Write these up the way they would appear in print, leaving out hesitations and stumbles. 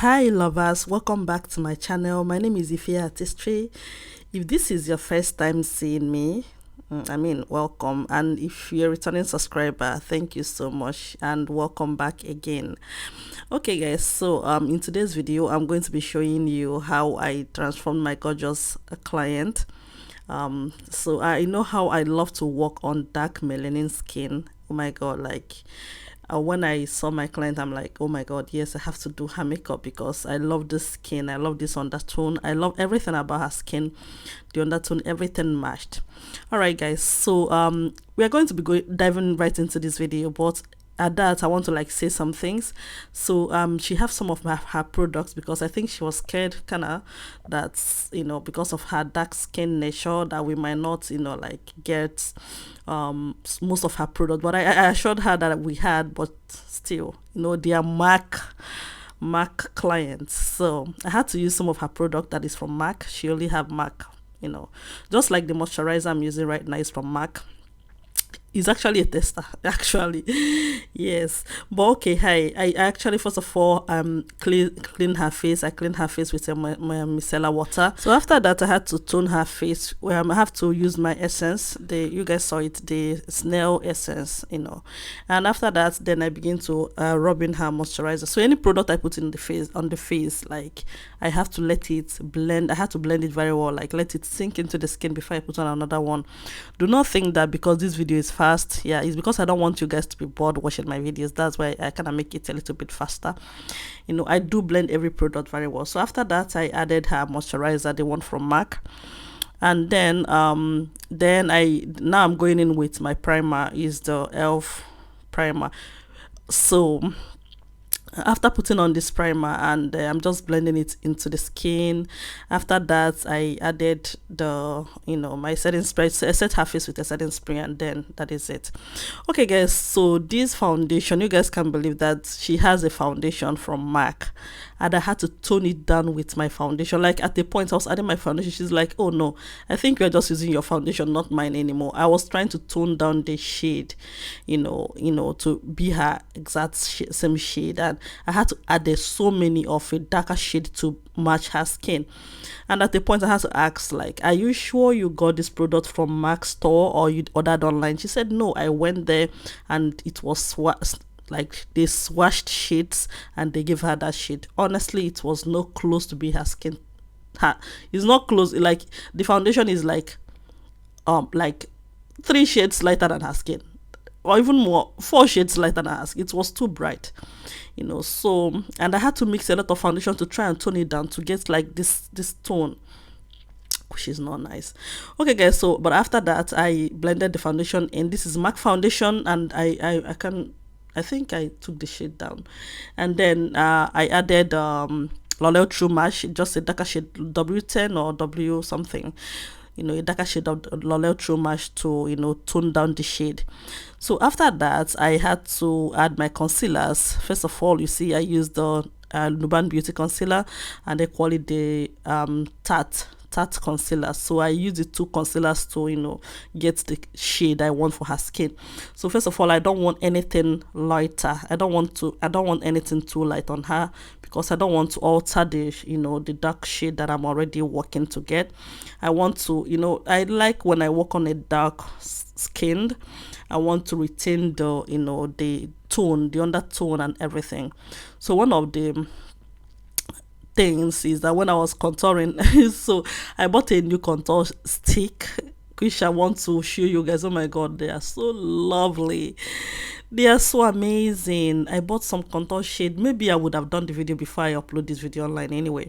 Hi lovers, welcome back to my channel. My name is Ifeanyi Artistry. If this is your first time seeing me, welcome, and if you're a returning subscriber, thank you so much and welcome back again. Okay guys, so in today's video I'm going to be showing you how I transformed my gorgeous client. So I know how I love to work on dark melanin skin. Oh my god, like when I saw my client, I'm like, oh my god, yes, I have to do her makeup because I love this skin, I love this undertone, I love everything about her skin, the undertone, everything matched. All right guys, so we are going to be diving right into this video, but at that I want to like say some things. So she have some of her products because I think she was scared kind of that, you know, because of her dark skin nature that we might not, you know, like get most of her product, but I assured her that we had, but still, you know, they are MAC clients, so I had to use some of her product that is from MAC. She only have MAC, you know, just like the moisturizer I'm using right now is from MAC. Is actually a tester actually. Yes, but okay. Hi, I actually first of all clean her face. I cleaned her face with my micellar water. So after that I had to tone her face. I have to use my essence, you guys saw it, the snail essence, you know. And after that then I begin to rub in her moisturizer. So any product I put in the face, on the face, like I have to let it blend. I have to blend it very well, like let it sink into the skin before I put on another one. Do not think that because this video is fast, yeah, it's because I don't want you guys to be bored watching my videos. That's why I kind of make it a little bit faster. You know, I do blend every product very well. So after that I added her moisturizer, the one from MAC, and then I'm going in with my primer, is the elf primer. So after putting on this primer, and I'm just blending it into the skin. After that I added the, you know, my setting spray. So I set her face with a setting spray, and then that is it. Okay guys, so this foundation, you guys can believe that she has a foundation from MAC, and I had to tone it down with my foundation. Like at the point I was adding my foundation, she's like, oh no, I think you're just using your foundation, not mine anymore. I was trying to tone down the shade, you know, to be her exact same shade, and I had to add so many of a darker shade to match her skin. And at the point I had to ask, like, are you sure you got this product from MAC store or you ordered online? She said no, I went there and it was like they swatched shades and they gave her that shade. Honestly, it was no close to be her skin. It's not close. Like the foundation is like 3 shades lighter than her skin, or even more, 4 shades lighter than her skin. It was too bright, you know. So, and I had to mix a lot of foundation to try and tone it down to get like this tone, which is not nice. Okay guys, so but after that I blended the foundation in. This is MAC foundation, and I think I took the shade down, and then I added L'Oreal True Match, just a darker shade, W10 or W something, you know, a darker shade of L'Oreal True Match to, you know, tone down the shade. So after that I had to add my concealers. First of all, you see I used the Nuban Beauty concealer, and equally the Tarte concealer. So I use the 2 concealers to, you know, get the shade I want for her skin. So first of all, I don't want anything lighter. I don't want anything too light on her, because I don't want to alter the, you know, the dark shade that I'm already working to get. I want to, you know, I like when I work on a dark skin, I want to retain the, you know, the tone, the undertone and everything. So one of the things is that when I was contouring, so I bought a new contour stick, which I want to show you guys. Oh my god, they are so lovely, they are so amazing. I bought some contour shade. Maybe I would have done the video before I upload this video online anyway,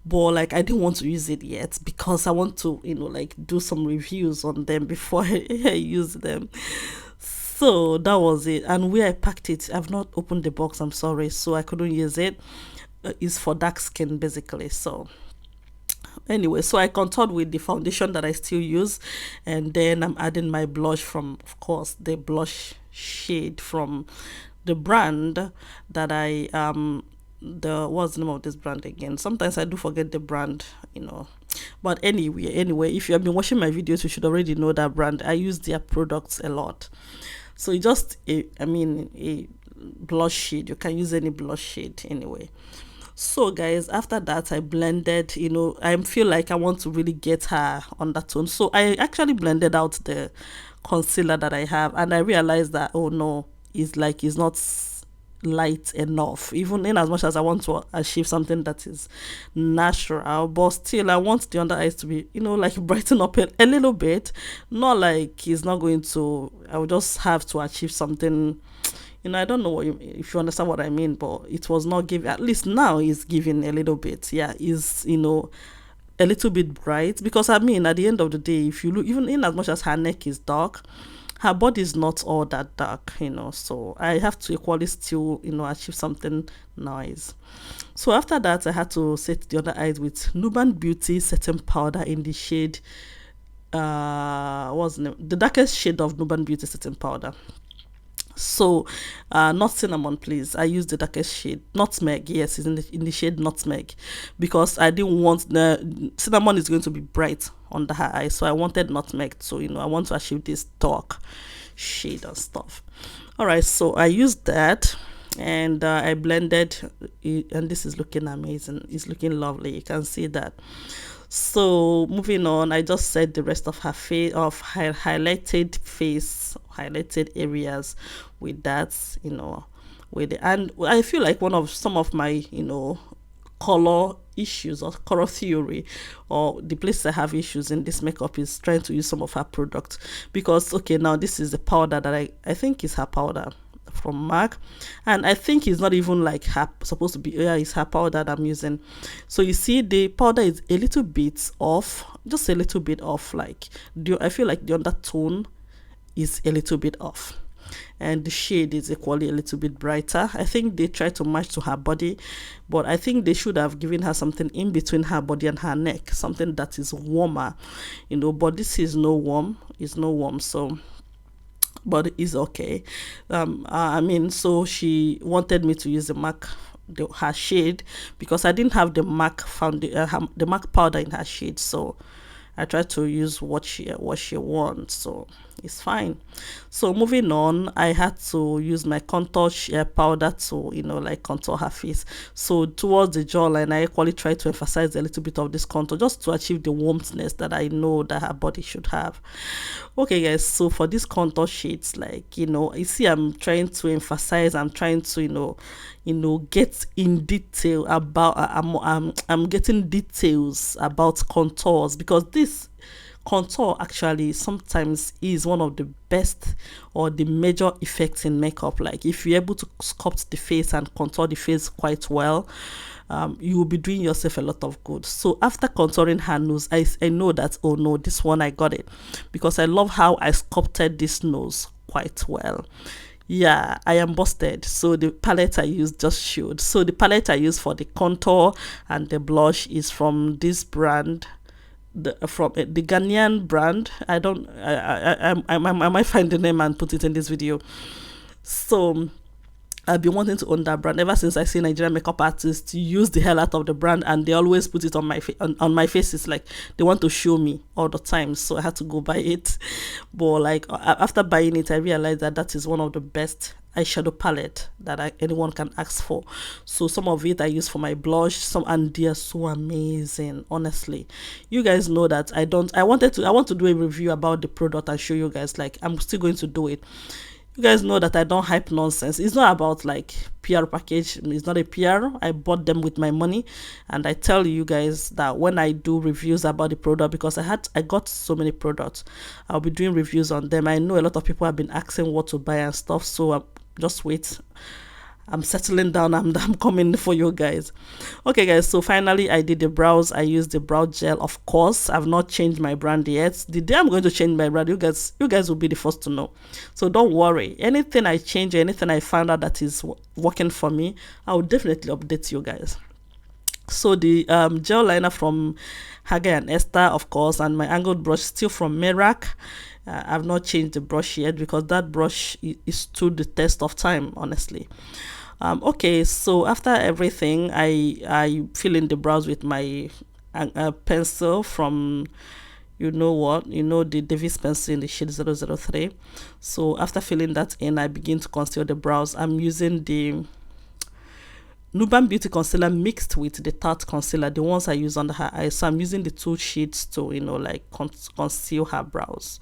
but like I didn't want to use it yet because I want to, you know, like do some reviews on them before I use them. So that was it. And where I packed it, I've not opened the box, I'm sorry, so I couldn't use it. Is for dark skin basically. So anyway, so I contoured with the foundation that I still use, and then I'm adding my blush from, of course, the blush shade from the brand that I what's the name of this brand again? Sometimes I do forget the brand, you know. But anyway, if you have been watching my videos, you should already know that brand. I use their products a lot. So it's just a blush shade. You can use any blush shade anyway. So guys, after that I blended, I feel like I want to really get her undertone, so I actually blended out the concealer that I have, and I realized that, oh no, it's not light enough, even in as much as I want to achieve something that is natural, but still I want the under eyes to be, like brighten up a little bit. Not like it's not going to, I will just have to achieve something. I don't know if you understand what I mean, but it was not giving. At least now it's giving a little bit. Yeah, is a little bit bright, because I mean, at the end of the day, if you look, even in as much as her neck is dark, her body is not all that dark, so I have to equally still, achieve something nice. So after that, I had to set the other eyes with Nuban Beauty setting powder in the shade, what's the name, the darkest shade of Nuban Beauty setting powder. So not cinnamon, please. I use the darkest shade, nutmeg. Yes, it's in the shade nutmeg, because I didn't want the cinnamon is going to be bright under her eyes, so I wanted nutmeg. So I want to achieve this dark shade and stuff. All right, so I used that, and I blended it, and this is looking amazing. It's looking lovely, you can see that. So moving on, I just set the rest of her face, of her highlighted areas with that, with the, and I feel like some of my, color issues or color theory, or the place I have issues in this makeup, is trying to use some of her products. Because okay, now this is the powder that I think is her powder from MAC, and I think it's not even like her supposed to be. Yeah, it's her powder that I'm using. So you see the powder is a little bit off, just a little bit off. Like I feel like the undertone is a little bit off, and the shade is equally a little bit brighter. I think they tried to match to her body, but I think they should have given her something in between her body and her neck, something that is warmer, but this is no warm, so, but it's okay. I mean, so she wanted me to use the MAC, her shade, because I didn't have the MAC the MAC powder in her shade, so I tried to use what she wants, so it's fine. So moving on, I had to use my contour powder to like contour her face. So towards the jawline, I equally tried to emphasize a little bit of this contour, just to achieve the warmthness that I know that her body should have. Okay guys, so for these contour shades, like you see, I'm trying to emphasize, I'm trying to get in detail about, I'm getting details about contours, because this contour actually sometimes is one of the best or the major effects in makeup. Like if you're able to sculpt the face and contour the face quite well, you will be doing yourself a lot of good. So after contouring her nose, I know that, oh no, this one I got it, because I love how I sculpted this nose quite well. Yeah, I am busted. So the palette I used just showed. So the palette I used for the contour and the blush is from this brand, from the Ghanaian brand. I might find the name and put it in this video. So I've been wanting to own that brand ever since I see Nigerian makeup artists use the hell out of the brand, and they always put it on my on my face. It's like they want to show me all the time, so I had to go buy it. But like after buying it, I realized that is one of the best eyeshadow palette that anyone can ask for. So some of it I use for my blush, and they are so amazing. Honestly, you guys know that I want to do a review about the product and show you guys. Like I'm still going to do it. You guys know that I don't hype nonsense. It's not about like PR package. It's not a PR. I bought them with my money, and I tell you guys that when I do reviews about the product, because I got so many products, I'll be doing reviews on them. I know a lot of people have been asking what to buy and stuff, so just wait. I'm settling down. I'm coming for you guys. Okay guys, so finally I did the brows. I used the brow gel. Of course, I've not changed my brand yet. The day I'm going to change my brand, you guys will be the first to know, so don't worry. Anything I change, anything I find out that is working for me, I will definitely update you guys. So the gel liner from Hegai and Esther, of course, and my angled brush still from Merak. I've not changed the brush yet, because that brush is stood the test of time, honestly. Okay, so after everything, I fill in the brows with my pencil from, the Davis pencil in the shade 003. So after filling that in, I begin to conceal the brows. I'm using the Nuban Beauty Concealer mixed with the Tarte concealer, the ones I use under her eyes. So I'm using the two sheets to, you know, like conceal her brows.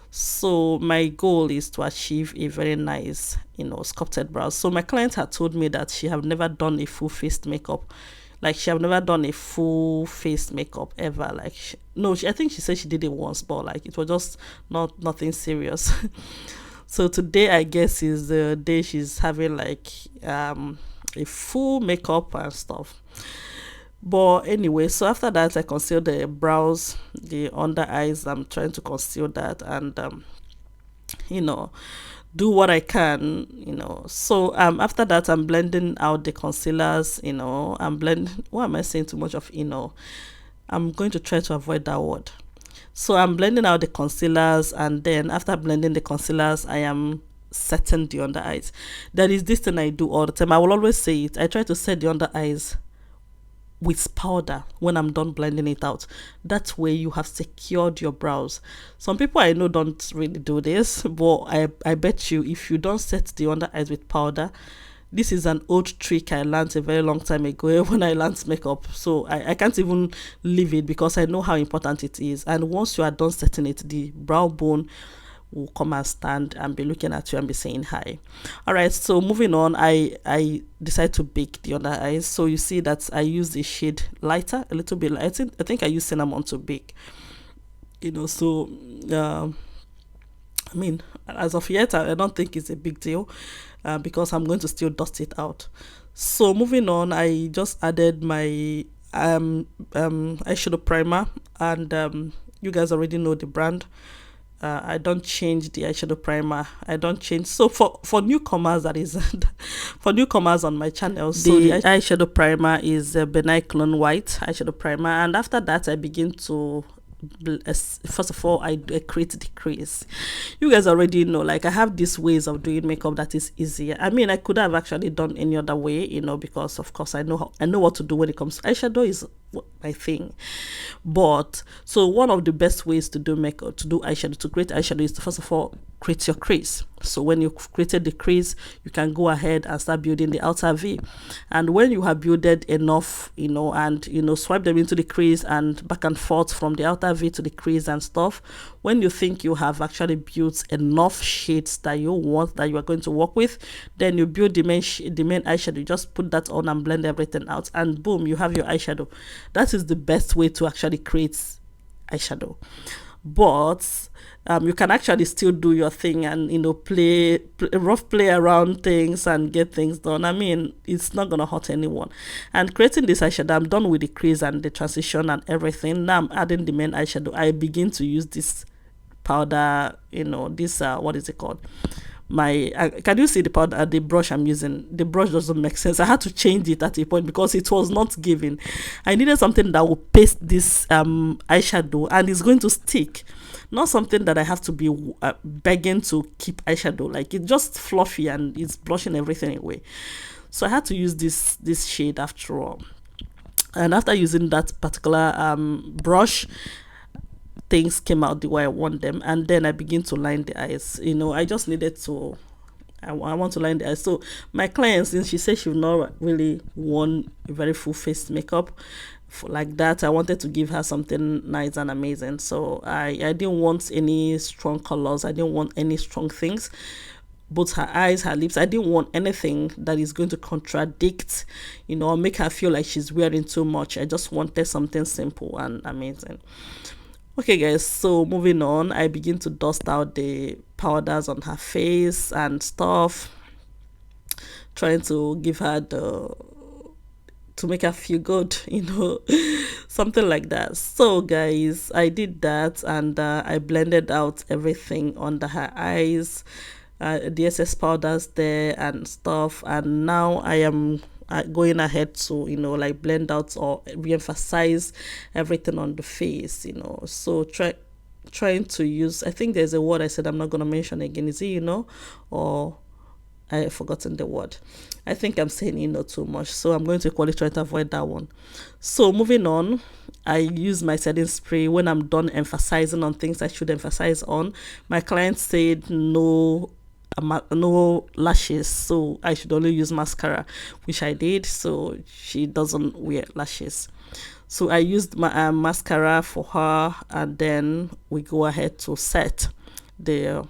So my goal is to achieve a very nice, you know, sculpted brows. So my client had told me that she have never done a full face makeup. Like she have never done a full face makeup ever. Like I think she said she did it once, but like it was just nothing serious. So today I guess is the day she's having like a full makeup and stuff. But anyway, so after that I conceal the brows, the under eyes. I'm trying to conceal that and you know, do what I can, you know. So after that I'm blending out the concealers, you know. Why am I saying too much of, you know? I'm going to try to avoid that word. So I'm blending out the concealers, and then after blending the concealers I am setting the under eyes. That is this thing I do all the time. I will always say it. I try to set the under eyes with powder when I'm done blending it out. That way you have secured your brows. Some people I know don't really do this, but I bet you if you don't set the under eyes with powder, this is an old trick I learned a very long time ago when I learned makeup. So I can't even leave it because I know how important it is. And once you are done setting it, the brow bone will come and stand and be looking at you and be saying hi. All right, so moving on, I decide to bake the under eyes. So you see that I use the shade lighter, a little bit lighter. I think I use cinnamon to bake, you know. So I mean, as of yet I don't think it's a big deal because I'm going to still dust it out. So moving on, I just added my eyeshadow primer, and you guys already know the brand. I don't change the eyeshadow primer. I don't change. So for newcomers, that is, for newcomers on my channel, so the eyeshadow primer is Benign Clone White eyeshadow primer, and after that I begin to first of all I create the crease. You guys already know, like, I have these ways of doing makeup that is easier. I mean, I could have actually done any other way, you know, because of course I know what to do when it comes to eyeshadow. Is my thing. But so one of the best ways to do makeup, to do eyeshadow, to create eyeshadow, is to first of all create your crease. So when you've created the crease, you can go ahead and start building the outer V. And when you have builded enough, you know, and you know, swipe them into the crease and back and forth from the outer V to the crease and stuff, when you think you have actually built enough shades that you want, that you are going to work with, then you build the main eyeshadow. You just put that on and blend everything out, and boom, you have your eyeshadow. That is the best way to actually create eyeshadow. But you can actually still do your thing and, you know, play around things and get things done. I mean, it's not gonna hurt anyone. And creating this eyeshadow, I'm done with the crease and the transition and everything. Now I'm adding the main eyeshadow. I begin to use this powder, you know, this what is it called, can you see the powder, the brush I'm using? The brush doesn't make sense. I had to change it at a point because it was not giving. I needed something that would paste this eyeshadow and it's going to stick, not something that I have to be begging to keep eyeshadow. Like, it's just fluffy and it's blushing everything away. So I had to use this shade after all. And after using that particular brush, things came out the way I want them, and then I begin to line the eyes. You know, I just needed to, I want to line the eyes. So my client, since she said she would not really want a very full face makeup like that, I wanted to give her something nice and amazing. So I didn't want any strong colors. I didn't want any strong things. Both her eyes, her lips, I didn't want anything that is going to contradict, you know, or make her feel like she's wearing too much. I just wanted something simple and amazing. Okay guys, so moving on, I begin to dust out the powders on her face and stuff, trying to give her to make her feel good, you know, something like that. So guys, I did that, and I blended out everything under her eyes, the excess powders there and stuff, and now I am going ahead to, you know, like blend out or re-emphasize everything on the face, you know. So trying to use, I think there's a word I said I'm not going to mention again. Is it, you know, or I've forgotten the word. I think I'm saying, you know, too much, so I'm going to equally try to avoid that one. So moving on, I use my setting spray when I'm done emphasizing on things I should emphasize on. My client said no no lashes, so I should only use mascara, which I did, so she doesn't wear lashes. So I used my mascara for her, and then we go ahead to set the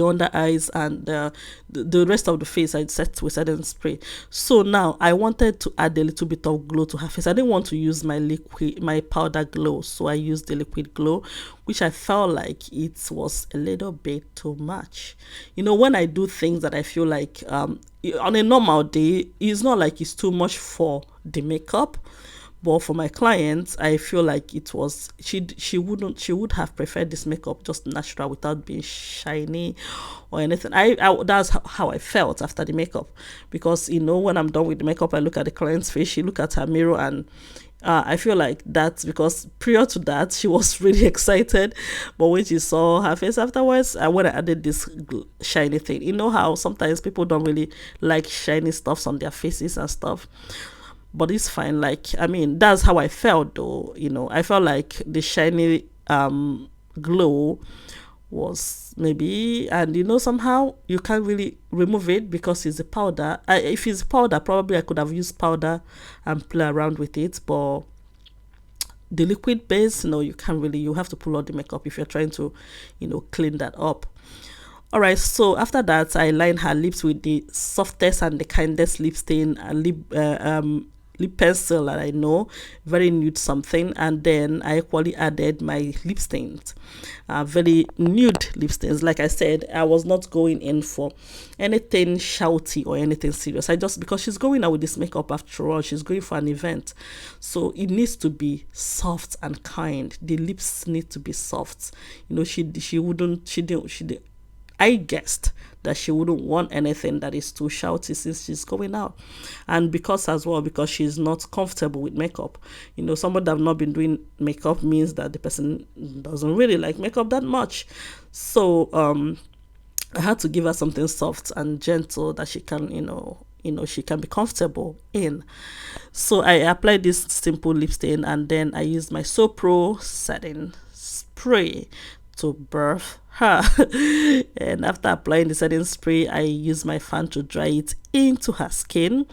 under eyes and the rest of the face. I set with setting spray. So now I wanted to add a little bit of glow to her face. I didn't want to use my powder glow, so I used the liquid glow, which I felt like it was a little bit too much. You know, when I do things that I feel like on a normal day, it's not like it's too much for the makeup, but for my clients, I feel like it was, she would have preferred this makeup just natural without being shiny or anything. That's how I felt after the makeup, because you know, when I'm done with the makeup, I look at the client's face, she look at her mirror, and I feel like that's because prior to that she was really excited, but when she saw her face afterwards, when I added this shiny thing, you know how sometimes people don't really like shiny stuffs on their faces and stuff, but it's fine. Like, I mean, that's how I felt though. You know, I felt like the shiny glow was maybe, and you know, somehow you can't really remove it because it's a powder. If it's powder, probably I could have used powder and play around with it, but the liquid base, no, you can't really, you have to pull out the makeup if you're trying to, you know, clean that up. All right, so after that, I lined her lips with the softest and the kindest lip stain lip pencil that I know, very nude something, and then I equally added my lip stains, very nude lip stains. Like I said, I was not going in for anything shouty or anything serious. I just, because she's going out with this makeup, after all, she's going for an event, so it needs to be soft and kind. The lips need to be soft. You know, she didn't. I guessed that she wouldn't want anything that is too shouty since she's going out, and because she's not comfortable with makeup. You know, somebody that have not been doing makeup means that the person doesn't really like makeup that much. So I had to give her something soft and gentle that she can, she can be comfortable in. So I applied this simple lip stain, and then I used my So Pro setting spray to birth her. And after applying the setting spray, I used my fan to dry it into her skin,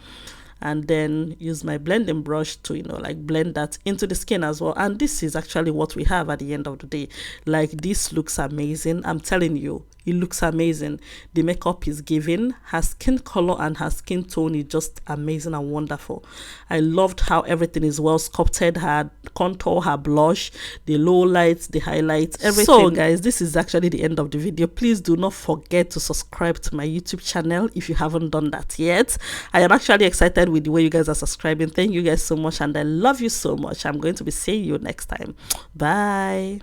and then use my blending brush to, like blend that into the skin as well. And this is actually what we have at the end of the day. Like, this looks amazing. I'm telling you, it looks amazing. The makeup is giving. Her skin color and her skin tone is just amazing and wonderful. I loved how everything is well sculpted. Her contour, her blush, the low lights, the highlights, everything. So guys, this is actually the end of the video. Please do not forget to subscribe to my YouTube channel if you haven't done that yet. I am actually excited with the way you guys are subscribing. Thank you guys so much, and I love you so much. I'm going to be seeing you next time. Bye.